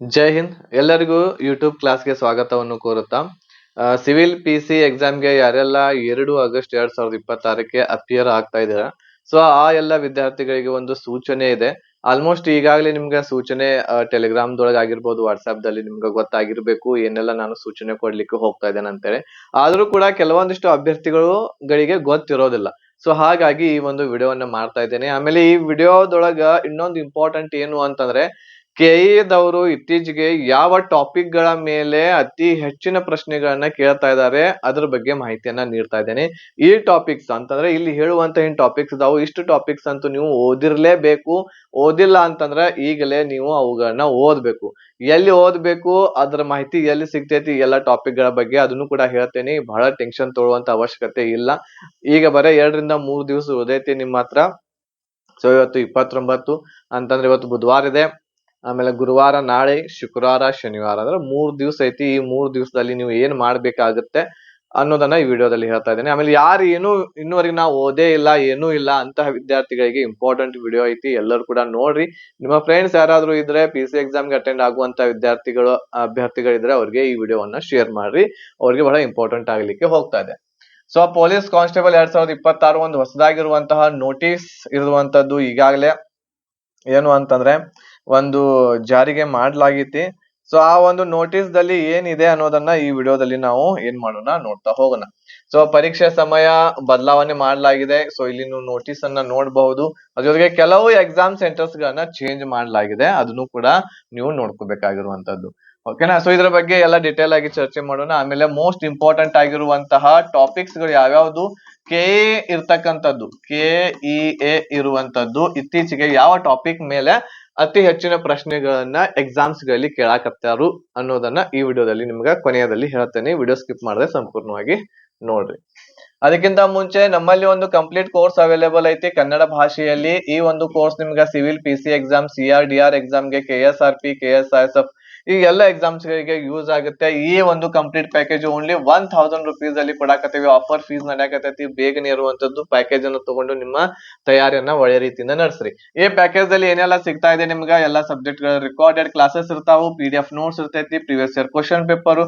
ಜೈ ಹಿಂದ್. ಎಲ್ಲರಿಗೂ ಯೂಟ್ಯೂಬ್ ಕ್ಲಾಸ್ಗೆ ಸ್ವಾಗತವನ್ನು ಕೋರುತ್ತಾ ಸಿವಿಲ್ PC ಎಕ್ಸಾಮ್ಗೆ ಯಾರೆಲ್ಲ 2 ಆಗಸ್ಟ್ 2026ಕ್ಕೆ ಅಪಿಯರ್ ಆಗ್ತಾ ಇದ್ದೀರಾ, ಸೊ ಆ ಎಲ್ಲ ವಿದ್ಯಾರ್ಥಿಗಳಿಗೆ ಒಂದು ಸೂಚನೆ ಇದೆ. ಆಲ್ಮೋಸ್ಟ್ ಈಗಾಗಲೇ ನಿಮ್ಗೆ ಸೂಚನೆ ಟೆಲಿಗ್ರಾಮ್ದೊಳಗೆ ಆಗಿರ್ಬೋದು, ವಾಟ್ಸ್ಆಪ್ದಲ್ಲಿ ನಿಮ್ಗೆ ಗೊತ್ತಾಗಿರ್ಬೇಕು ಏನೆಲ್ಲ ನಾನು ಸೂಚನೆ ಕೊಡ್ಲಿಕ್ಕೆ ಹೋಗ್ತಾ ಇದ್ದೇನೆ ಅಂತೇಳಿ. ಆದ್ರೂ ಕೂಡ ಕೆಲವೊಂದಿಷ್ಟು ಅಭ್ಯರ್ಥಿಗಳಿಗೆ ಗೊತ್ತಿರೋದಿಲ್ಲ. ಸೊ ಹಾಗಾಗಿ ಈ ಒಂದು ವಿಡಿಯೋವನ್ನ ಮಾಡ್ತಾ ಇದ್ದೇನೆ. ಆಮೇಲೆ ಈ ವಿಡಿಯೋದೊಳಗ ಇನ್ನೊಂದು ಇಂಪಾರ್ಟೆಂಟ್ ಏನು ಅಂತಂದ್ರೆ, ಕೆಇದವರು ಇತ್ತೀಚೆಗೆ ಯಾವ ಟಾಪಿಕ್ ಗಳ ಮೇಲೆ ಅತಿ ಹೆಚ್ಚಿನ ಪ್ರಶ್ನೆಗಳನ್ನ ಕೇಳ್ತಾ ಇದ್ದಾರೆ ಅದ್ರ ಬಗ್ಗೆ ಮಾಹಿತಿಯನ್ನ ನೀಡ್ತಾ ಇದ್ದೇನೆ. ಈ ಟಾಪಿಕ್ಸ್ ಅಂತಂದ್ರೆ ಇಲ್ಲಿ ಹೇಳುವಂತ ಏನ್ ಟಾಪಿಕ್ಸ್ ಇದಾವು, ಇಷ್ಟು ಟಾಪಿಕ್ಸ್ ಅಂತೂ ನೀವು ಓದಿರ್ಲೇಬೇಕು. ಓದಿಲ್ಲ ಅಂತಂದ್ರೆ ಈಗಲೇ ನೀವು ಅವುಗಳನ್ನ ಓದ್ಬೇಕು. ಎಲ್ಲಿ ಓದ್ಬೇಕು, ಅದ್ರ ಮಾಹಿತಿ ಎಲ್ಲಿ ಸಿಗ್ತೈತಿ, ಎಲ್ಲ ಟಾಪಿಕ್ ಗಳ ಬಗ್ಗೆ ಅದನ್ನು ಕೂಡ ಹೇಳ್ತೇನೆ. ಬಹಳ ಟೆನ್ಷನ್ ತಗೊಳ್ಳುವಂತ ಅವಶ್ಯಕತೆ ಇಲ್ಲ. ಈಗ ಬರೀ 2 ರಿಂದ 3 ದಿವಸ ಉಳಿದೈತಿ ನಿಮ್ಮ ಹತ್ರ. ಸೊ ಇವತ್ತು 29 ಅಂತಂದ್ರೆ ಇವತ್ತು ಬುಧವಾರ ಇದೆ. ಆಮೇಲೆ ಗುರುವಾರ, ನಾಳೆ, ಶುಕ್ರವಾರ, ಶನಿವಾರ ಅಂದ್ರೆ 3 ದಿವಸ ಐತಿ. ಈ 3 ದಿವಸದಲ್ಲಿ ನೀವು ಏನ್ ಮಾಡ್ಬೇಕಾಗುತ್ತೆ ಅನ್ನೋದನ್ನ ಈ ವಿಡಿಯೋದಲ್ಲಿ ಹೇಳ್ತಾ ಇದ್ದೇನೆ. ಆಮೇಲೆ ಯಾರು ಇನ್ನೂವರೆಗೆ ನಾವು ಓದೇ ಇಲ್ಲ, ಏನೂ ಇಲ್ಲ ಅಂತಹ ವಿದ್ಯಾರ್ಥಿಗಳಿಗೆ ಇಂಪಾರ್ಟೆಂಟ್ ವಿಡಿಯೋ ಐತಿ, ಎಲ್ಲರೂ ಕೂಡ ನೋಡ್ರಿ. ನಿಮ್ಮ ಫ್ರೆಂಡ್ಸ್ ಯಾರಾದ್ರೂ ಇದ್ರೆ PC ಎಕ್ಸಾಮ್ಗೆ ಅಟೆಂಡ್ ಆಗುವಂತ ಅಭ್ಯರ್ಥಿಗಳಿದ್ರೆ ಅವ್ರಿಗೆ ಈ ವಿಡಿಯೋವನ್ನ ಶೇರ್ ಮಾಡ್ರಿ. ಅವ್ರಿಗೆ ಬಹಳ ಇಂಪಾರ್ಟೆಂಟ್ ಆಗ್ಲಿಕ್ಕೆ ಹೋಗ್ತಾ ಇದೆ. ಸೊ ಪೊಲೀಸ್ ಕಾನ್ಸ್ಟೇಬಲ್ 2026 ಒಂದು ಹೊಸದಾಗಿರುವಂತಹ ನೋಟಿಸ್ ಇರುವಂತದ್ದು ಈಗಾಗಲೇ ಏನು ಅಂತಂದ್ರೆ ಒಂದು ಜಾರಿಗೆ ಮಾಡ್ಲಾಗೈತಿ. ಸೊ ಆ ಒಂದು ನೋಟಿಸ್ ದಲ್ಲಿ ಏನಿದೆ ಅನ್ನೋದನ್ನ ಈ ವಿಡಿಯೋದಲ್ಲಿ ನಾವು ಏನ್ ಮಾಡೋಣ ನೋಡ್ತಾ ಹೋಗೋಣ. ಸೊ ಪರೀಕ್ಷೆ ಸಮಯ ಬದಲಾವಣೆ ಮಾಡಲಾಗಿದೆ. ಸೊ ಇಲ್ಲಿ ನೀವು ನೋಟಿಸ್ ಅನ್ನ ನೋಡಬಹುದು. ಅದ್ರ ಜೊತೆಗೆ ಕೆಲವು ಎಕ್ಸಾಮ್ ಸೆಂಟರ್ಸ್ ಗಳನ್ನ ಚೇಂಜ್ ಮಾಡಲಾಗಿದೆ, ಅದನ್ನು ಕೂಡ ನೀವು ನೋಡ್ಕೋಬೇಕಾಗಿರುವಂತದ್ದು. ಓಕೆನಾ. ಸೊ ಇದ್ರ ಬಗ್ಗೆ ಎಲ್ಲ ಡಿಟೇಲ್ ಆಗಿ ಚರ್ಚೆ ಮಾಡೋಣ. ಆಮೇಲೆ ಮೋಸ್ಟ್ ಇಂಪಾರ್ಟೆಂಟ್ ಆಗಿರುವಂತಹ ಟಾಪಿಕ್ಸ್ ಗಳು ಯಾವ್ಯಾವ್ದು, ಕೆಇ ಇರ್ತಕ್ಕಂಥದ್ದು, KEA ಇರುವಂತದ್ದು ಇತ್ತೀಚೆಗೆ ಯಾವ ಟಾಪಿಕ್ ಮೇಲೆ ಅತಿ ಹೆಚ್ಚಿನ ಪ್ರಶ್ನೆಗಳನ್ನ ಎಕ್ಸಾಮ್ಸ್ ಗಳಲ್ಲಿ ಕೇಳಾಕತ್ತಾರು ಅನ್ನೋದನ್ನ ಈ ವಿಡಿಯೋದಲ್ಲಿ ನಿಮ್ಗೆ ಕೊನೆಯದಲ್ಲಿ ಹೇಳ್ತೇನೆ. ವಿಡಿಯೋ ಸ್ಕಿಪ್ ಮಾಡದೆ ಸಂಪೂರ್ಣವಾಗಿ ನೋಡ್ರಿ. ಅದಕ್ಕಿಂತ ಮುಂಚೆ ನಮ್ಮಲ್ಲಿ ಒಂದು ಕಂಪ್ಲೀಟ್ ಕೋರ್ಸ್ ಅವೈಲೇಬಲ್ ಐತಿ ಕನ್ನಡ ಭಾಷೆಯಲ್ಲಿ. ಈ ಒಂದು ಕೋರ್ಸ್ ನಿಮ್ಗೆ ಸಿವಿಲ್ PC ಎಕ್ಸಾಮ್, CRDR ಎಕ್ಸಾಮ್ಗೆ, KSRP, KSISF ಈ ಎಲ್ಲ ಎಕ್ಸಾಮ್ಸ್ ಗಳಿಗೆ ಯೂಸ್ ಆಗುತ್ತೆ. ಈ ಒಂದು ಕಂಪ್ಲೀಟ್ ಪ್ಯಾಕೇಜ್ ಓನ್ಲಿ 1000 rupees ಅಲ್ಲಿ ಕೊಡಾಕತ್ತೀವಿ. Offer fees ನಡೆಯಕತ್ತೈತಿ. ಬೇಗನೆ ಇರುವಂತದ್ದು ಪ್ಯಾಕೇಜ್ ಅನ್ನು ತಗೊಂಡು ನಿಮ್ಮ ತಯಾರಿಯನ್ನ ಒಳ್ಳೆ ರೀತಿಯಿಂದ ನಡೆಸ್ರಿ. ಈ ಪ್ಯಾಕೇಜ್ ಅಲ್ಲಿ ಏನೆಲ್ಲ ಸಿಗ್ತಾ ಇದೆ ನಿಮ್ಗೆ, ಎಲ್ಲ ಸಬ್ಜೆಕ್ಟ್ ಗಳ ರೆಕಾರ್ಡೆಡ್ ಕ್ಲಾಸಸ್ ಇರ್ತಾವು, PDF ನೋಟ್ಸ್ ಇರ್ತೈತಿ, previous year question paper,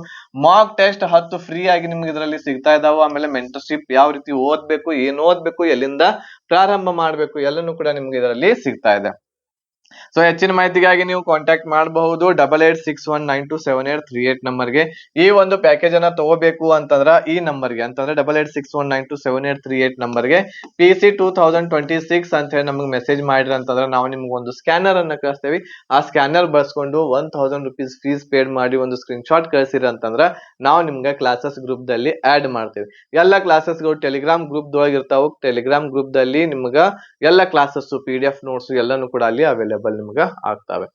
mock test 10 free ಆಗಿ ನಿಮ್ಗೆ ಇದರಲ್ಲಿ ಸಿಗ್ತಾ ಇದಾವು. ಆಮೇಲೆ ಮೆಂಟರ್ಶಿಪ್ ಯಾವ ರೀತಿ ಓದ್ಬೇಕು, ಏನ್ ಓದ್ಬೇಕು, ಎಲ್ಲಿಂದ ಪ್ರಾರಂಭ ಮಾಡ್ಬೇಕು ಎಲ್ಲನೂ ಕೂಡ ನಿಮ್ಗೆ ಇದರಲ್ಲಿ ಸಿಗ್ತಾ ಇದೆ. ಸೊ ಹೆಚ್ಚಿನ ಮಾಹಿತಿಗಾಗಿ ನೀವು ಕಾಂಟ್ಯಾಕ್ಟ್ ಮಾಡಬಹುದು 8861927838 ನಂಬರ್ಗೆ. ಈ ಒಂದು ಪ್ಯಾಕೇಜ್ ಅನ್ನ ತಗೋಬೇಕು ಅಂತಂದ್ರ ಈ ನಂಬರ್ಗೆ ಅಂತಂದ್ರೆ 8861927838 ನಂಬರ್ಗೆ PC 2026 ಅಂತ ಹೇಳಿ ನಮಗೆ ಮೆಸೇಜ್ ಮಾಡಿದ್ರ ಅಂತಂದ್ರೆ ನಾವು ನಿಮ್ಗೆ ಒಂದು ಸ್ಕ್ಯಾನರ್ ಅನ್ನ ಕಳಿಸ್ತೇವೆ. ಆ ಸ್ಕ್ಯಾನರ್ ಬಳಸ್ಕೊಂಡು 1000 rupees ಫೀಸ್ ಪೇಡ್ ಮಾಡಿ ಒಂದು ಸ್ಕ್ರೀನ್ ಶಾಟ್ ಕಳಿಸಿರ ಅಂತಂದ್ರ ನಾವು ನಿಮ್ಗೆ ಕ್ಲಾಸಸ್ ಗ್ರೂಪ್ ದಲ್ಲಿ ಆಡ್ ಮಾಡ್ತೇವೆ. ಎಲ್ಲ ಕ್ಲಾಸಸ್ ಗಳು ಟೆಲಿಗ್ರಾಮ್ ಗ್ರೂಪ್ ದೊಳಗೆ ಇರ್ತಾವು. ಟೆಲಿಗ್ರಾಮ್ ಗ್ರೂಪ್ ದಲ್ಲಿ ನಿಮ್ಗ ಎಲ್ಲ ಕ್ಲಾಸಸ್ PDF ನೋಟ್ಸ್ ಎಲ್ಲಾನು ಕೂಡ ಅಲ್ಲಿ ಅವೈಲೇಬಲ್ ನಿಮ್ಗ ಆಗ್ತಾವೆ.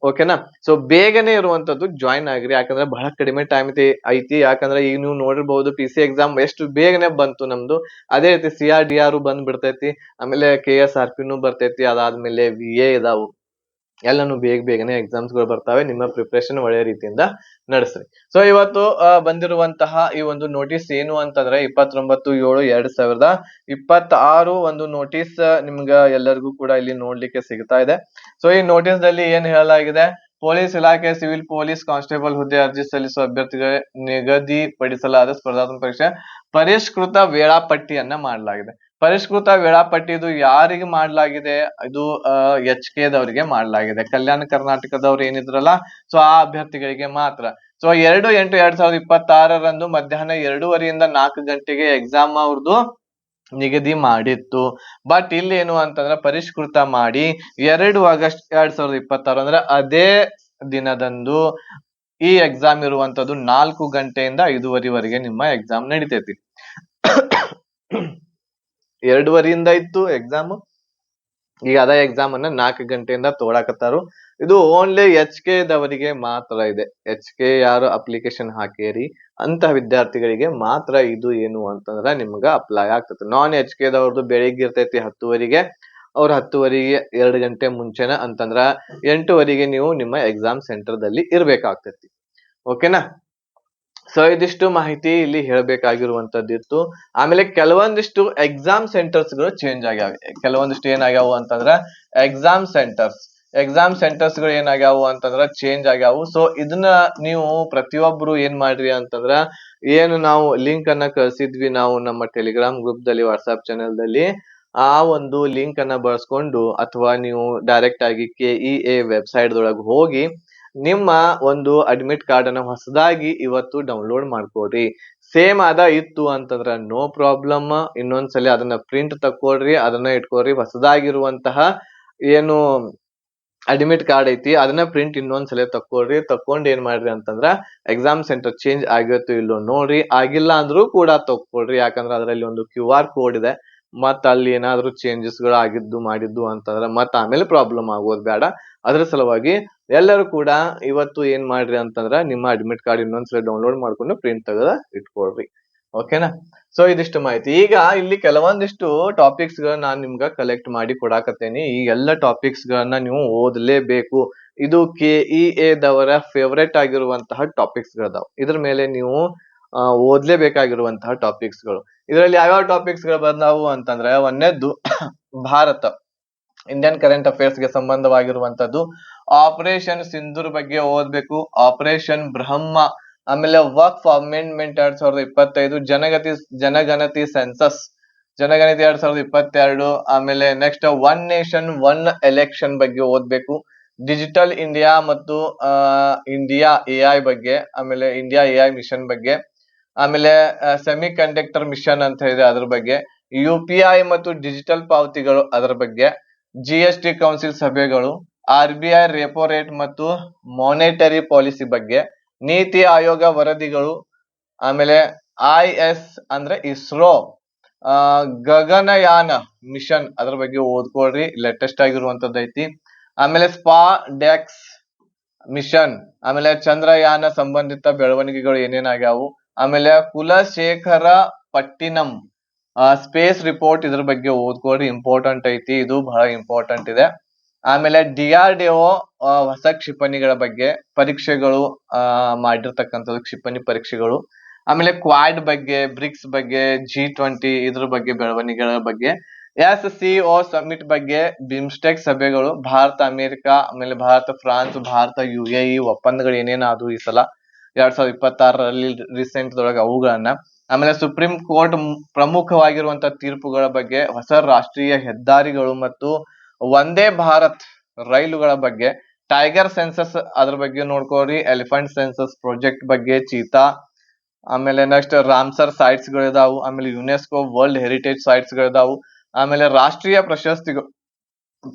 ಓಕೆನಾ. ಸೊ ಬೇಗನೆ ಇರುವಂತದ್ದು ಜಾಯಿನ್ ಆಗ್ರಿ, ಯಾಕಂದ್ರೆ ಬಹಳ ಕಡಿಮೆ ಟೈಮ್ ಐತಿ. ಯಾಕಂದ್ರೆ ಈಗ ನೀವು ನೋಡಿರ್ಬಹುದು PC ಎಕ್ಸಾಮ್ ಎಷ್ಟು ಬೇಗನೆ ಬಂತು ನಮ್ದು. ಅದೇ ರೀತಿ CRDR ಬಂದ್ ಬಿಡ್ತೈತಿ, ಆಮೇಲೆ KSRP ಬರ್ತೈತಿ, ಅದಾದ್ಮೇಲೆ VA ಇದಾವು. ಎಲ್ಲಾನು ಬೇಗನೆ ಎಕ್ಸಾಮ್ಸ್ ಗಳು ಬರ್ತಾವೆ. ನಿಮ್ಮ ಪ್ರಿಪರೇಷನ್ ಒಳ್ಳೆ ರೀತಿಯಿಂದ ನಡೆಸ್ರಿ. ಸೊ ಇವತ್ತು ಬಂದಿರುವಂತಹ ಈ ಒಂದು ನೋಟಿಸ್ ಏನು ಅಂತಂದ್ರೆ 29/7/2026 ಒಂದು ನೋಟಿಸ್ ನಿಮ್ಗ ಎಲ್ಲರಿಗೂ ಕೂಡ ಇಲ್ಲಿ ನೋಡ್ಲಿಕ್ಕೆ ಸಿಗ್ತಾ ಇದೆ. ಸೊ ಈ ನೋಟಿಸ್ ದಲ್ಲಿ ಏನ್ ಹೇಳಲಾಗಿದೆ, ಪೊಲೀಸ್ ಇಲಾಖೆ ಸಿವಿಲ್ ಪೊಲೀಸ್ ಕಾನ್ಸ್ಟೇಬಲ್ ಹುದ್ದೆ ಅರ್ಜಿ ಸಲ್ಲಿಸುವ ಅಭ್ಯರ್ಥಿಗಳಿಗೆ ನಿಗದಿಪಡಿಸಲಾದ ಸ್ಪರ್ಧಾತ್ಮಕ ಪರೀಕ್ಷೆ ಪರಿಷ್ಕೃತ ವೇಳಾಪಟ್ಟಿಯನ್ನ ಮಾಡಲಾಗಿದೆ. ಪರಿಷ್ಕೃತ ವೇಳಾಪಟ್ಟಿ ಇದು ಯಾರಿಗೆ ಮಾಡಲಾಗಿದೆ, ಇದು HK ದವರಿಗೆ ಮಾಡಲಾಗಿದೆ. ಕಲ್ಯಾಣ ಕರ್ನಾಟಕದವ್ರು ಏನಿದ್ರಲ್ಲ, ಸೊ ಆ ಅಭ್ಯರ್ಥಿಗಳಿಗೆ ಮಾತ್ರ. ಸೊ 2/8/2026 ಮಧ್ಯಾಹ್ನ 2:30ಯಿಂದ 4 ಗಂಟೆಗೆ ಎಕ್ಸಾಮ್ ಅವ್ರದ್ದು ನಿಗದಿ ಮಾಡಿತ್ತು. ಬಟ್ ಇಲ್ಲಿ ಏನು ಅಂತಂದ್ರೆ ಪರಿಷ್ಕೃತ ಮಾಡಿ 2 ಆಗಸ್ಟ್ 2026 ಅಂದ್ರೆ ಅದೇ ದಿನದಂದು ಈ ಎಕ್ಸಾಮ್ ಇರುವಂತದ್ದು 4 ಗಂಟೆಯಿಂದ 5:30ವರೆಗೆ ನಿಮ್ಮ ಎಕ್ಸಾಮ್ ನಡಿತೈತಿ. 2:30ಯಿಂದ ಇತ್ತು ಎಕ್ಸಾಮ್, ಈಗ ಅದೇ ಎಕ್ಸಾಮ್ ಅನ್ನ 4 ಗಂಟೆಯಿಂದ ತಗೊಳಕತ್ತಾರು. ಇದು ಓನ್ಲಿ HK ದವರಿಗೆ ಮಾತ್ರ ಇದೆ. HK ಯಾರು ಅಪ್ಲಿಕೇಶನ್ ಹಾಕೇರಿ ಅಂತ ವಿದ್ಯಾರ್ಥಿಗಳಿಗೆ ಮಾತ್ರ ಇದು ಏನು ಅಂತಂದ್ರ ನಿಮ್ಗ ಅಪ್ಲೈ ಆಗ್ತದೆ. ನಾನ್ HK ದವ್ರದ್ದು ಬೆಳಿಗ್ಗೆ ಇರ್ತೈತಿ 10ವರೆಗೆ. ಅವ್ರ 10ವರೆಗೆ 2 ಗಂಟೆ ಮುಂಚೆನ ಅಂತಂದ್ರ 8ವರೆಗೆ ನೀವು ನಿಮ್ಮ ಎಕ್ಸಾಮ್ ಸೆಂಟರ್ ದಲ್ಲಿ ಇರ್ಬೇಕಾಗ್ತೈತಿ. ಓಕೆನಾ. ಸೊ ಇದಿಷ್ಟು ಮಾಹಿತಿ ಇಲ್ಲಿ ಹೇಳ್ಬೇಕಾಗಿರುವಂತದ್ದಿತ್ತು. ಆಮೇಲೆ ಕೆಲವೊಂದಿಷ್ಟು ಎಕ್ಸಾಮ್ ಸೆಂಟರ್ಸ್ ಗಳು ಚೇಂಜ್ ಆಗ್ಯಾವೆ. ಕೆಲವೊಂದಿಷ್ಟು ಏನಾಗ್ಯಾವು ಅಂತಂದ್ರ ಎಕ್ಸಾಮ್ ಎಕ್ಸಾಮ್ ಸೆಂಟರ್ಸ್ ಗಳು ಏನಾಗ್ಯಾವು ಅಂತಂದ್ರ ಚೇಂಜ್ ಆಗ್ಯಾವು. ಸೊ ಇದನ್ನ ನೀವು ಪ್ರತಿಯೊಬ್ರು ಏನ್ ಮಾಡ್ರಿ ಅಂತಂದ್ರ, ಏನು ನಾವು ಲಿಂಕ್ ಅನ್ನ ಕಳ್ಸಿದ್ವಿ ನಾವು ನಮ್ಮ ಟೆಲಿಗ್ರಾಮ್ ಗ್ರೂಪ್ ದಲ್ಲಿ, ವಾಟ್ಸ್ಆಪ್ ಚಾನೆಲ್ ದಲ್ಲಿ, ಆ ಒಂದು ಲಿಂಕ್ ಅನ್ನ ಬಳಸ್ಕೊಂಡು ಅಥವಾ ನೀವು ಡೈರೆಕ್ಟ್ ಆಗಿ KEA ವೆಬ್ಸೈಟ್ ದೊಳಗೆ ಹೋಗಿ ನಿಮ್ಮ ಒಂದು ಅಡ್ಮಿಟ್ ಕಾರ್ಡ್ ಅನ್ನ ಹೊಸದಾಗಿ ಇವತ್ತು ಡೌನ್ಲೋಡ್ ಮಾಡ್ಕೊಡ್ರಿ. ಸೇಮ್ ಅದ ಇತ್ತು ಅಂತಂದ್ರ ನೋ ಪ್ರಾಬ್ಲಮ್, ಇನ್ನೊಂದ್ಸಲಿ ಅದನ್ನ ಪ್ರಿಂಟ್ ತಕೊಳ್ರಿ, ಅದನ್ನ ಇಟ್ಕೊಳ್ರಿ. ಹೊಸದಾಗಿರುವಂತಹ ಏನು ಅಡ್ಮಿಟ್ ಕಾರ್ಡ್ ಐತಿ ಅದನ್ನ ಪ್ರಿಂಟ್ ಇನ್ನೊಂದ್ಸಲ ತಕೊಳ್ರಿ. ತಕೊಂಡ್ ಏನ್ ಮಾಡ್ರಿ ಅಂತಂದ್ರ ಎಕ್ಸಾಮ್ ಸೆಂಟರ್ ಚೇಂಜ್ ಆಗಿತ್ತು ಇಲ್ಲೋ ನೋಡ್ರಿ. ಆಗಿಲ್ಲ ಅಂದ್ರೂ ಕೂಡ ತಕೊಳ್ರಿ, ಯಾಕಂದ್ರ ಅದರಲ್ಲಿ ಒಂದು QR ಕೋಡ್ ಇದೆ. ಮತ್ತ ಅಲ್ಲಿ ಏನಾದ್ರು ಚೇಂಜಸ್ ಗಳು ಆಗಿದ್ದು ಮಾಡಿದ್ದು ಅಂತಂದ್ರ ಮತ್ತ ಆಮೇಲೆ ಪ್ರಾಬ್ಲಮ್ ಆಗೋದ್ ಬೇಡ. ಅದ್ರ ಸಲುವಾಗಿ ಎಲ್ಲರೂ ಕೂಡ ಇವತ್ತು ಏನ್ ಮಾಡ್ರಿ ಅಂತಂದ್ರ ನಿಮ್ಮ ಅಡ್ಮಿಟ್ ಕಾರ್ಡ್ ಇನ್ನೊಂದ್ಸಲ ಡೌನ್ಲೋಡ್ ಮಾಡ್ಕೊಂಡು ಪ್ರಿಂಟ್ ತೆಗೆದ ಇಟ್ಕೊಳ್ರಿ. ಓಕೆನಾ? ಸೊ ಇದಿಷ್ಟು ಮಾಹಿತಿ. ಈಗ ಇಲ್ಲಿ ಕೆಲವೊಂದಿಷ್ಟು ಟಾಪಿಕ್ಸ್ ಗಳನ್ನ ನಾನ್ ನಿಮ್ಗ ಕಲೆಕ್ಟ್ ಮಾಡಿ ಕೊಡಾಕತ್ತೇನಿ. ಈ ಎಲ್ಲ ಟಾಪಿಕ್ಸ್ ಗಳನ್ನ ನೀವು ಓದ್ಲೇಬೇಕು. ಇದು KEA ದವರ ಫೇವರೇಟ್ ಆಗಿರುವಂತಹ ಟಾಪಿಕ್ಸ್ ಗಳದಾವ್. ಇದ್ರ ಮೇಲೆ ನೀವು ಓದ್ಲೇಬೇಕಾಗಿರುವಂತಹ ಟಾಪಿಕ್ಸ್ ಗಳು. ಇದರಲ್ಲಿ ಯಾವ್ಯಾವ ಟಾಪಿಕ್ಸ್ ಗಳು ಬಂದಾವು ಅಂತಂದ್ರೆ, ಒಂದನೇದ್ದು ಭಾರತ, ಇಂಡಿಯನ್ ಕರೆಂಟ್ ಅಫೇರ್ಸ್ ಗೆ ಸಂಬಂಧವಾಗಿರುವಂತದ್ದು. ಆಪರೇಷನ್ ಸಿಂಧೂರ್ ಬಗ್ಗೆ ಓದ್ಬೇಕು. ಆಪರೇಷನ್ ಬ್ರಹ್ಮ, ಆಮೇಲೆ ವಕ್ಫ್ ಅಮೆಂಡ್ಮೆಂಟ್ 2025, ಜನಗಣತಿ ಸೆನ್ಸಸ್, ಜನಗಣತಿ 2022, ಆಮೇಲೆ next one nation one election ಬಗ್ಗೆ ಓದ್ಬೇಕು. ಡಿಜಿಟಲ್ ಇಂಡಿಯಾ ಮತ್ತು ಇಂಡಿಯಾ AI ಬಗ್ಗೆ, ಆಮೇಲೆ ಇಂಡಿಯಾ AI ಮಿಷನ್ ಬಗ್ಗೆ, ಆಮೇಲೆ ಸೆಮಿ ಕಂಡಕ್ಟರ್ ಮಿಷನ್ ಅಂತ ಇದೆ ಅದ್ರ ಬಗ್ಗೆ, UPI ಮತ್ತು ಡಿಜಿಟಲ್ ಪಾವತಿಗಳು ಅದರ ಬಗ್ಗೆ, GST ಕೌನ್ಸಿಲ್ ಸಭೆಗಳು, RBI ರೆಪೋ ರೇಟ್ ಮತ್ತು ಮಾನಿಟರಿ ಪಾಲಿಸಿ ಬಗ್ಗೆ, ನೀತಿ ಆಯೋಗ ವರದಿಗಳು, ಆಮೇಲೆ IS ಅಂದ್ರೆ ಇಸ್ರೋ ಗಗನಯಾನ ಮಿಷನ್ ಅದ್ರ ಬಗ್ಗೆ ಓದ್ಕೊಳ್ರಿ, ಲೇಟೆಸ್ಟ್ ಆಗಿರುವಂತದ್ದು ಐತಿ. ಆಮೇಲೆ SPA-DEX ಮಿಷನ್, ಆಮೇಲೆ ಚಂದ್ರಯಾನ ಸಂಬಂಧಿತ ಬೆಳವಣಿಗೆಗಳು ಏನೇನಾಗ್ಯಾವು, ಆಮೇಲೆ ಕುಲಶೇಖರ ಪಟ್ಟಿನಂ ಸ್ಪೇಸ್ ರಿಪೋರ್ಟ್, ಇದ್ರ ಬಗ್ಗೆ ಓದ್ಕೊಳ್ರಿ, ಇಂಪಾರ್ಟೆಂಟ್ ಐತಿ, ಇದು ಬಹಳ ಇಂಪಾರ್ಟೆಂಟ್ ಇದೆ. ಆಮೇಲೆ DRDO ಹೊಸ ಕ್ಷಿಪಣಿಗಳ ಬಗ್ಗೆ ಪರೀಕ್ಷೆಗಳು ಮಾಡಿರ್ತಕ್ಕಂಥದ್ದು, ಕ್ಷಿಪಣಿ ಪರೀಕ್ಷೆಗಳು. ಆಮೇಲೆ ಕ್ವಾಡ್ ಬಗ್ಗೆ, ಬ್ರಿಕ್ಸ್ ಬಗ್ಗೆ, G20 ಇದ್ರ ಬಗ್ಗೆ ಬೆಳವಣಿಗೆಗಳ ಬಗ್ಗೆ, SCO ಸಮಿಟ್ ಬಗ್ಗೆ, ಬಿಮ್ಸ್ಟೆಕ್ ಸಭೆಗಳು, ಭಾರತ ಅಮೆರಿಕ, ಆಮೇಲೆ ಭಾರತ ಫ್ರಾನ್ಸ್, ಭಾರತ UAE ಒಪ್ಪಂದಗಳು ಏನೇನಾದವು ಈ ಸಲ 2026ರಲ್ಲಿ ರೀಸೆಂಟ್ ದೊಳಗೆ ಅವುಗಳನ್ನ. ಆಮೇಲೆ ಸುಪ್ರೀಂ ಕೋರ್ಟ್ ಪ್ರಮುಖವಾಗಿರುವಂತಹ ತೀರ್ಪುಗಳ ಬಗ್ಗೆ, ಹೊಸ ರಾಷ್ಟ್ರೀಯ ಹೆದ್ದಾರಿಗಳು ಮತ್ತು ವಂದೇ ಭಾರತ್ ರೈಲುಗಳ ಬಗ್ಗೆ, ಟೈಗರ್ ಸೆನ್ಸಸ್ ಅದ್ರ ಬಗ್ಗೆ ನೋಡ್ಕೊಳ್ರಿ, ಎಲಿಫೆಂಟ್ ಸೆನ್ಸಸ್ ಪ್ರಾಜೆಕ್ಟ್ ಬಗ್ಗೆ, ಚೀತಾ, ಆಮೇಲೆ ನೆಕ್ಸ್ಟ್ ರಾಮ್ಸರ್ ಸೈಟ್ಸ್ ಗಳಿದಾವು, ಆಮೇಲೆ ಯುನೆಸ್ಕೋ ವರ್ಲ್ಡ್ ಹೆರಿಟೇಜ್ ಸೈಟ್ಸ್ ಗಳಿದಾವು, ಆಮೇಲೆ ರಾಷ್ಟ್ರೀಯ ಪ್ರಶಸ್ತಿಗಳು,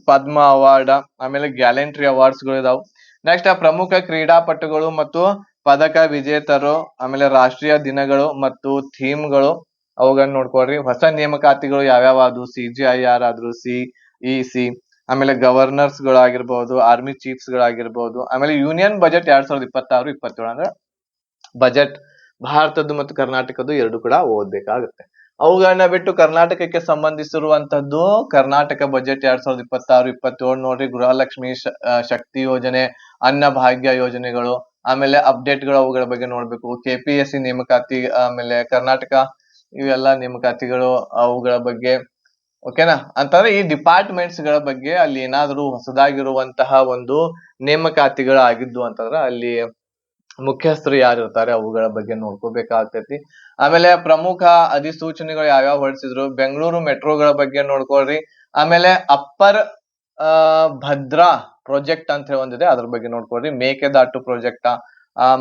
ಪದ್ಮ ಅವಾರ್ಡ್, ಆಮೇಲೆ ಗ್ಯಾಲೆಂಟ್ರಿ ಅವಾರ್ಡ್ಸ್ ಗಳಿದಾವು. ನೆಕ್ಸ್ಟ್ ಪ್ರಮುಖ ಕ್ರೀಡಾಪಟುಗಳು ಮತ್ತು ಪದಕ ವಿಜೇತರು, ಆಮೇಲೆ ರಾಷ್ಟ್ರೀಯ ದಿನಗಳು ಮತ್ತು ಥೀಮ್ಗಳು ಅವುಗಳನ್ನ ನೋಡ್ಕೊಳ್ರಿ. ಹೊಸ ನೇಮಕಾತಿಗಳು ಯಾವ್ಯಾವ ಆದ್ವು, CGIR ಆದ್ರು, CEC, ಆಮೇಲೆ ಗವರ್ನರ್ಸ್ ಗಳಾಗಿರ್ಬಹುದು, ಆರ್ಮಿ ಚೀಫ್ಸ್ ಗಳಾಗಿರ್ಬಹುದು, ಆಮೇಲೆ ಯೂನಿಯನ್ ಬಜೆಟ್ 2026-27 ಅಂದ್ರೆ ಬಜೆಟ್ ಭಾರತದ್ದು ಮತ್ತು ಕರ್ನಾಟಕದ್ದು ಎರಡು ಕೂಡ ಓದ್ಬೇಕಾಗುತ್ತೆ. ಅವುಗಳನ್ನ ಬಿಟ್ಟು ಕರ್ನಾಟಕಕ್ಕೆ ಸಂಬಂಧಿಸಿರುವಂತದ್ದು ಕರ್ನಾಟಕ ಬಜೆಟ್ 2026-27 ನೋಡ್ರಿ. ಗೃಹಲಕ್ಷ್ಮಿ ಶಕ್ತಿ ಯೋಜನೆ, ಅನ್ನ ಭಾಗ್ಯ ಯೋಜನೆಗಳು, ಆಮೇಲೆ ಅಪ್ಡೇಟ್ ಗಳು ಅವುಗಳ ಬಗ್ಗೆ ನೋಡ್ಬೇಕು. KPSC ನೇಮಕಾತಿ, ಆಮೇಲೆ ಕರ್ನಾಟಕ ಇವೆಲ್ಲ ನೇಮಕಾತಿಗಳು ಅವುಗಳ ಬಗ್ಗೆ. ಓಕೆನಾ? ಅಂತಂದ್ರೆ ಈ ಡಿಪಾರ್ಟ್ಮೆಂಟ್ಸ್ ಗಳ ಬಗ್ಗೆ ಅಲ್ಲಿ ಏನಾದ್ರು ಹೊಸದಾಗಿರುವಂತಹ ಒಂದು ನೇಮಕಾತಿಗಳು ಆಗಿದ್ದು ಅಂತಂದ್ರೆ ಅಲ್ಲಿ ಮುಖ್ಯಸ್ಥರು ಯಾರು ಇರ್ತಾರೆ ಅವುಗಳ ಬಗ್ಗೆ ನೋಡ್ಕೋಬೇಕಾಗ್ತೈತಿ. ಆಮೇಲೆ ಪ್ರಮುಖ ಅಧಿಸೂಚನೆಗಳು ಯಾವ್ಯಾವ ಹೊರಡಿಸಿದ್ರು, ಬೆಂಗಳೂರು ಮೆಟ್ರೋಗಳ ಬಗ್ಗೆ ನೋಡ್ಕೊಳ್ರಿ. ಆಮೇಲೆ ಅಪ್ಪರ್ ಭದ್ರಾ ಪ್ರಾಜೆಕ್ಟ್ ಅಂತ ಹೇಳಿ ಒಂದಿದೆ, ಅದ್ರ ಬಗ್ಗೆ ನೋಡ್ಕೊಳ್ರಿ. Mekedatu project,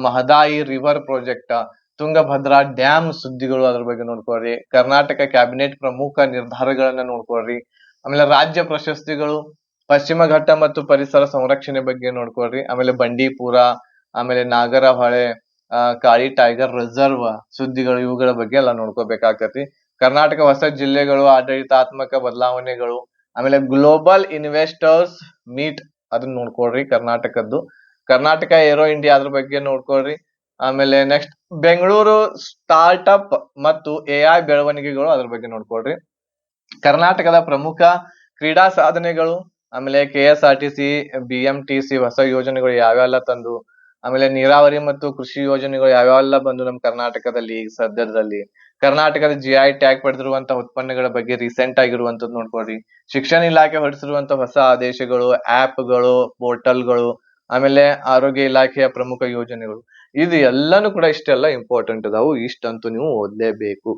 Mahadayi river project, Tungabhadra dam ಸುದ್ದಿಗಳು ಅದ್ರ ಬಗ್ಗೆ ನೋಡ್ಕೊಳ್ರಿ. ಕರ್ನಾಟಕ ಕ್ಯಾಬಿನೆಟ್ ಪ್ರಮುಖ ನಿರ್ಧಾರಗಳನ್ನ ನೋಡ್ಕೊಳ್ರಿ. ಆಮೇಲೆ ರಾಜ್ಯ ಪ್ರಶಸ್ತಿಗಳು, ಪಶ್ಚಿಮ ಘಟ್ಟ ಮತ್ತು ಪರಿಸರ ಸಂರಕ್ಷಣೆ ಬಗ್ಗೆ ನೋಡ್ಕೊಳ್ರಿ. ಆಮೇಲೆ ಬಂಡೀಪುರ, ಆಮೇಲೆ ನಾಗರಹೊಳೆ, ಕಾಳಿ ಟೈಗರ್ ರಿಸರ್ವ್ ಸುದ್ದಿಗಳು, ಇವುಗಳ ಬಗ್ಗೆ ಎಲ್ಲ ನೋಡ್ಕೋಬೇಕಾಗ್ತೈತಿ. ಕರ್ನಾಟಕ ಹೊಸ ಜಿಲ್ಲೆಗಳು, ಆಡಳಿತಾತ್ಮಕ ಬದಲಾವಣೆಗಳು, ಆಮೇಲೆ ಗ್ಲೋಬಲ್ ಇನ್ವೆಸ್ಟರ್ಸ್ ಮೀಟ್ ಅದನ್ನ ನೋಡ್ಕೊಳ್ರಿ ಕರ್ನಾಟಕದ್ದು. ಕರ್ನಾಟಕ ಏರೋ ಇಂಡಿಯಾ ಅದ್ರ ಬಗ್ಗೆ ನೋಡ್ಕೊಳ್ರಿ. ಆಮೇಲೆ ನೆಕ್ಸ್ಟ್ ಬೆಂಗಳೂರು ಸ್ಟಾರ್ಟ್ಅಪ್ ಮತ್ತು AI ಬೆಳವಣಿಗೆಗಳು ಅದ್ರ ಬಗ್ಗೆ ನೋಡ್ಕೊಳ್ರಿ. ಕರ್ನಾಟಕದ ಪ್ರಮುಖ ಕ್ರೀಡಾ ಸಾಧನೆಗಳು, ಆಮೇಲೆ KSRTC, BMTC ಹೊಸ ಯೋಜನೆಗಳು ಯಾವ್ಯಾವೆಲ್ಲ ತಂದು, ಆಮೇಲೆ ನೀರಾವರಿ ಮತ್ತು ಕೃಷಿ ಯೋಜನೆಗಳು ಯಾವ್ಯಾವೆಲ್ಲ ಬಂದು ನಮ್ಮ ಕರ್ನಾಟಕದಲ್ಲಿ ಈಗ ಸದ್ಯದಲ್ಲಿ, ಕರ್ನಾಟಕದ GI ಟ್ಯಾಗ್ ಪಡೆದಿರುವಂತಹ ಉತ್ಪನ್ನಗಳ ಬಗ್ಗೆ ರೀಸೆಂಟ್ ಆಗಿರುವಂತದ್ದು ನೋಡ್ಕೊಳ್ರಿ. ಶಿಕ್ಷಣ ಇಲಾಖೆ ಹೊರಡಿಸಿರುವಂತಹ ಹೊಸ ಆದೇಶಗಳು, ಆಪ್ಗಳು, ಪೋರ್ಟಲ್ಗಳು, ಆಮೇಲೆ ಆರೋಗ್ಯ ಇಲಾಖೆಯ ಪ್ರಮುಖ ಯೋಜನೆಗಳು, ಇದು ಎಲ್ಲಾನು ಕೂಡ ಇಷ್ಟೆಲ್ಲ ಇಂಪಾರ್ಟೆಂಟ್ ಅದಾವು. ಇಷ್ಟಂತೂ ನೀವು ಓದ್ಲೇಬೇಕು.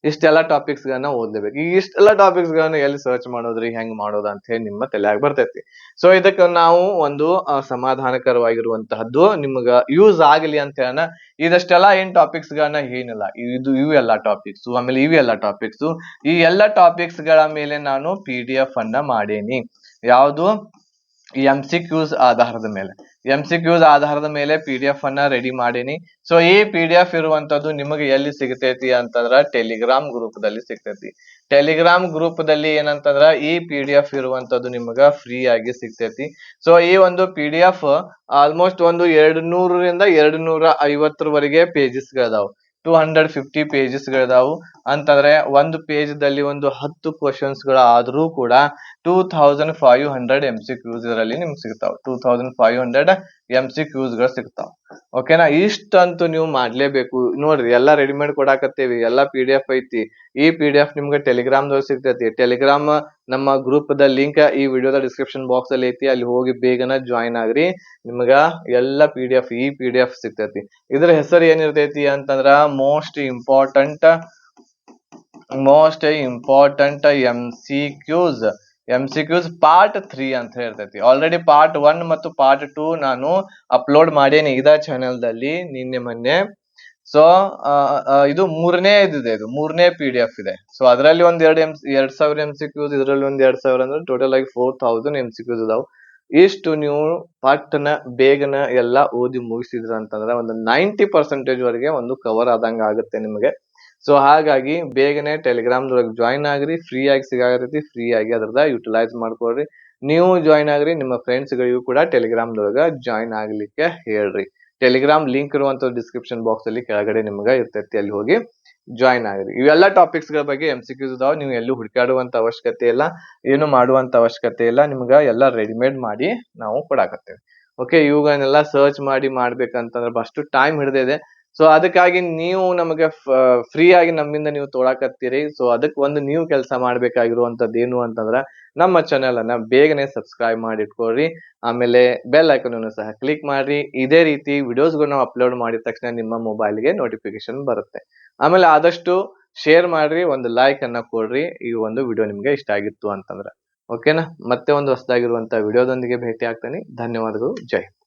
ಇಷ್ಟೆಲ್ಲ ಟಾಪಿಕ್ಸ್ ಗಳನ್ನ ಓದ್ಲೇಬೇಕು. ಈ ಇಷ್ಟೆಲ್ಲ ಟಾಪಿಕ್ಸ್ ಗಳನ್ನ ಎಲ್ಲಿ ಸರ್ಚ್ ಮಾಡೋದ್ರಿ, ಹೆಂಗ್ ಮಾಡೋದ ಅಂತ ಹೇಳಿ ನಿಮ್ಮ ತಲೆಯಾಗ ಬರ್ತೈತಿ. ಸೊ ಇದಕ್ಕ ನಾವು ಒಂದು ಸಮಾಧಾನಕರವಾಗಿರುವಂತಹದ್ದು ನಿಮ್ಗ ಯೂಸ್ ಆಗಲಿ ಅಂತ ಹೇಳನ ಇದಷ್ಟೆಲ್ಲ ಏನ್ ಟಾಪಿಕ್ಸ್ ಗಳನ್ನ ಏನಿಲ್ಲ, ಇವೆಲ್ಲ ಟಾಪಿಕ್ಸ್, ಆಮೇಲೆ ಇವೆಲ್ಲ ಟಾಪಿಕ್ಸ್, ಈ ಎಲ್ಲ ಟಾಪಿಕ್ಸ್ ಗಳ ಮೇಲೆ ನಾನು PDF ಅನ್ನ ಮಾಡೇನಿ. ಯಾವುದು? MCQs ಆಧಾರದ ಮೇಲೆ. MCQs ಆಧಾರದ ಮೇಲೆ PDF ಅನ್ನ ರೆಡಿ ಮಾಡೀನಿ. ಸೊ ಈ PDF ಇರುವಂತದ್ದು ನಿಮಗೆ ಎಲ್ಲಿ ಸಿಗ್ತೈತಿ ಅಂತಂದ್ರ ಟೆಲಿಗ್ರಾಮ್ ಗ್ರೂಪ್ ದಲ್ಲಿ ಸಿಗ್ತೈತಿ. ಟೆಲಿಗ್ರಾಮ್ ಗ್ರೂಪ್ ದಲ್ಲಿ ಏನಂತಂದ್ರ ಈ PDF ಇರುವಂತದ್ದು ನಿಮಗ ಫ್ರೀ ಆಗಿ ಸಿಗ್ತೈತಿ. ಸೊ ಈ ಒಂದು PDF ಆಲ್ಮೋಸ್ಟ್ ಒಂದು 200ರಿಂದ 250 ಪೇಜಸ್ ಗಳದಾವು. 250 ಪೇಜಸ್ ಗಳದಾವು ಅಂತಂದ್ರೆ ಒಂದು ಪೇಜ್ ದಲ್ಲಿ ಒಂದು 10 ಕ್ವಶನ್ಸ್ ಗಳಾದ್ರೂ ಕೂಡ 2500 MCQs ಇದರಲ್ಲಿ ನಿಮ್ಗೆ ಸಿಗ್ತಾವ. 2500 MCQs ಗಳು ಸಿಗ್ತಾವ. ಓಕೆನಾ? ಇಷ್ಟಂತೂ ನೀವು ಮಾಡ್ಲೇಬೇಕು. ನೋಡ್ರಿ, ಎಲ್ಲಾ ರೆಡಿಮೇಡ್ ಕೊಡಾಕತ್ತೇವಿ, ಎಲ್ಲಾ PDF ಐತಿ. ಈ PDF ನಿಮ್ಗೆ ಟೆಲಿಗ್ರಾಮ್ ದಲ್ಲಿ ಸಿಗ್ತೈತಿ. ಟೆಲಿಗ್ರಾಮ್ ನಮ್ಮ ಗ್ರೂಪ್ ದ ಲಿಂಕ್ ಈ ವಿಡಿಯೋದ ಡಿಸ್ಕ್ರಿಪ್ಷನ್ ಬಾಕ್ಸ್ ಅಲ್ಲಿ ಐತಿ. ಅಲ್ಲಿ ಹೋಗಿ ಬೇಗನ ಜಾಯಿನ್ ಆಗ್ರಿ. ನಿಮ್ಗ ಎಲ್ಲಾ ಈ PDF ಸಿಗ್ತೈತಿ. ಇದ್ರ ಹೆಸರು ಏನಿರ್ತೈತಿ ಅಂತಂದ್ರ ಮೋಸ್ಟ್ ಇಂಪಾರ್ಟೆಂಟ್ MCQs ಪಾರ್ಟ್ 3 ಅಂತ ಹೇಳ್ತೈತಿ. ಆಲ್ರೆಡಿ ಪಾರ್ಟ್ 1 ಮತ್ತು ಪಾರ್ಟ್ 2 ನಾನು ಅಪ್ಲೋಡ್ ಮಾಡೇನಿ ಇದ ಚಾನೆಲ್ ದಲ್ಲಿ ನಿನ್ನೆ ಮೊನ್ನೆ. ಸೊ ಇದು ಮೂರನೇ PDF ಇದೆ. ಸೊ ಅದರಲ್ಲಿ ಒಂದ್ 2000 MCQs, ಇದರಲ್ಲಿ ಒಂದ್ 2000 ಅಂದ್ರೆ ಟೋಟಲ್ ಆಗಿ 4000 MCQs ಇದಾವ್. ಇಷ್ಟು ನೀವು ಪಟ್ಟನ ಬೇಗನ ಎಲ್ಲ ಓದಿ ಮುಗಿಸಿದ್ರ ಅಂತಂದ್ರೆ ಒಂದು 90% ವರೆಗೆ ಒಂದು ಕವರ್ ಆದಂಗ ಆಗುತ್ತೆ ನಿಮಗೆ. ಸೊ ಹಾಗಾಗಿ ಬೇಗನೆ ಟೆಲಿಗ್ರಾಮ್ ದೊಳಗೆ ಜಾಯಿನ್ ಆಗ್ರಿ. ಫ್ರೀ ಆಗಿ ಸಿಗಾಕತೈತಿ. ಫ್ರೀ ಆಗಿ ಅದ್ರದ ಯುಟಿಲೈಸ್ ಮಾಡ್ಕೊಳ್ರಿ. ನೀವು ಜಾಯಿನ್ ಆಗ್ರಿ, ನಿಮ್ಮ ಫ್ರೆಂಡ್ಸ್ ಗಳಿಗೂ ಕೂಡ ಟೆಲಿಗ್ರಾಮ್ ದೊಳಗ ಜಾಯಿನ್ ಆಗ್ಲಿಕ್ಕೆ ಹೇಳ್ರಿ. ಟೆಲಿಗ್ರಾಮ್ ಲಿಂಕ್ ಇರುವಂತ ಡಿಸ್ಕ್ರಿಪ್ಷನ್ ಬಾಕ್ಸ್ ಅಲ್ಲಿ ಕೆಳಗಡೆ ನಿಮ್ಗ ಇರ್ತೈತಿ, ಅಲ್ಲಿ ಹೋಗಿ ಜಾಯಿನ್ ಆಗ್ರಿ. ಇವೆಲ್ಲ ಟಾಪಿಕ್ಸ್ ಗಳ ಬಗ್ಗೆ MCQs ಇದಾವ. ನೀವು ಎಲ್ಲೂ ಹುಡುಕಾಡುವಂತ ಅವಶ್ಯಕತೆ ಇಲ್ಲ, ಏನು ಮಾಡುವಂತ ಅವಶ್ಯಕತೆ ಇಲ್ಲ. ನಿಮ್ಗ ಎಲ್ಲ ರೆಡಿಮೇಡ್ ಮಾಡಿ ನಾವು ಕೊಡಾಕತ್ತೇವೆ. ಓಕೆ, ಇವುಗಳನ್ನೆಲ್ಲ ಸರ್ಚ್ ಮಾಡಿ ಮಾಡ್ಬೇಕಂತಂದ್ರೆ ಅಷ್ಟು ಟೈಮ್ ಹಿಡಿದಿದೆ. ಸೊ ಅದಕ್ಕಾಗಿ ನೀವು ನಮಗೆ ಫ್ರೀ ಆಗಿ ನಮ್ಮಿಂದ ನೀವು ತೊಗೊಳಕತ್ತೀರಿ. ಸೊ ಅದಕ್ಕೆ ಒಂದು ನೀವು ಕೆಲಸ ಮಾಡ್ಬೇಕಾಗಿರುವಂತದ್ದು ಏನು ಅಂತಂದ್ರ ನಮ್ಮ ಚಾನೆಲ್ ಅನ್ನ ಬೇಗನೆ ಸಬ್ಸ್ಕ್ರೈಬ್ ಮಾಡಿ ಇಟ್ಕೊಳ್ರಿ. ಆಮೇಲೆ ಬೆಲ್ ಐಕಾನ್ ಅನ್ನು ಸಹ ಕ್ಲಿಕ್ ಮಾಡ್ರಿ. ಇದೇ ರೀತಿ ವಿಡಿಯೋಸ್ಗಳು ನಾವು ಅಪ್ಲೋಡ್ ಮಾಡಿದ ತಕ್ಷಣ ನಿಮ್ಮ ಮೊಬೈಲ್ಗೆ ನೋಟಿಫಿಕೇಶನ್ ಬರುತ್ತೆ. ಆಮೇಲೆ ಆದಷ್ಟು ಶೇರ್ ಮಾಡ್ರಿ, ಒಂದು ಲೈಕ್ ಅನ್ನ ಕೊಡ್ರಿ ಈ ಒಂದು ವಿಡಿಯೋ ನಿಮ್ಗೆ ಇಷ್ಟ ಆಗಿತ್ತು ಅಂತಂದ್ರೆ. ಓಕೆನಾ? ಮತ್ತೆ ಒಂದು ಹೊಸದಾಗಿರುವಂತಹ ವಿಡಿಯೋದೊಂದಿಗೆ ಭೇಟಿ ಆಗ್ತೇನೆ. ಧನ್ಯವಾದಗಳು. ಜೈ ಹಿಂದ್.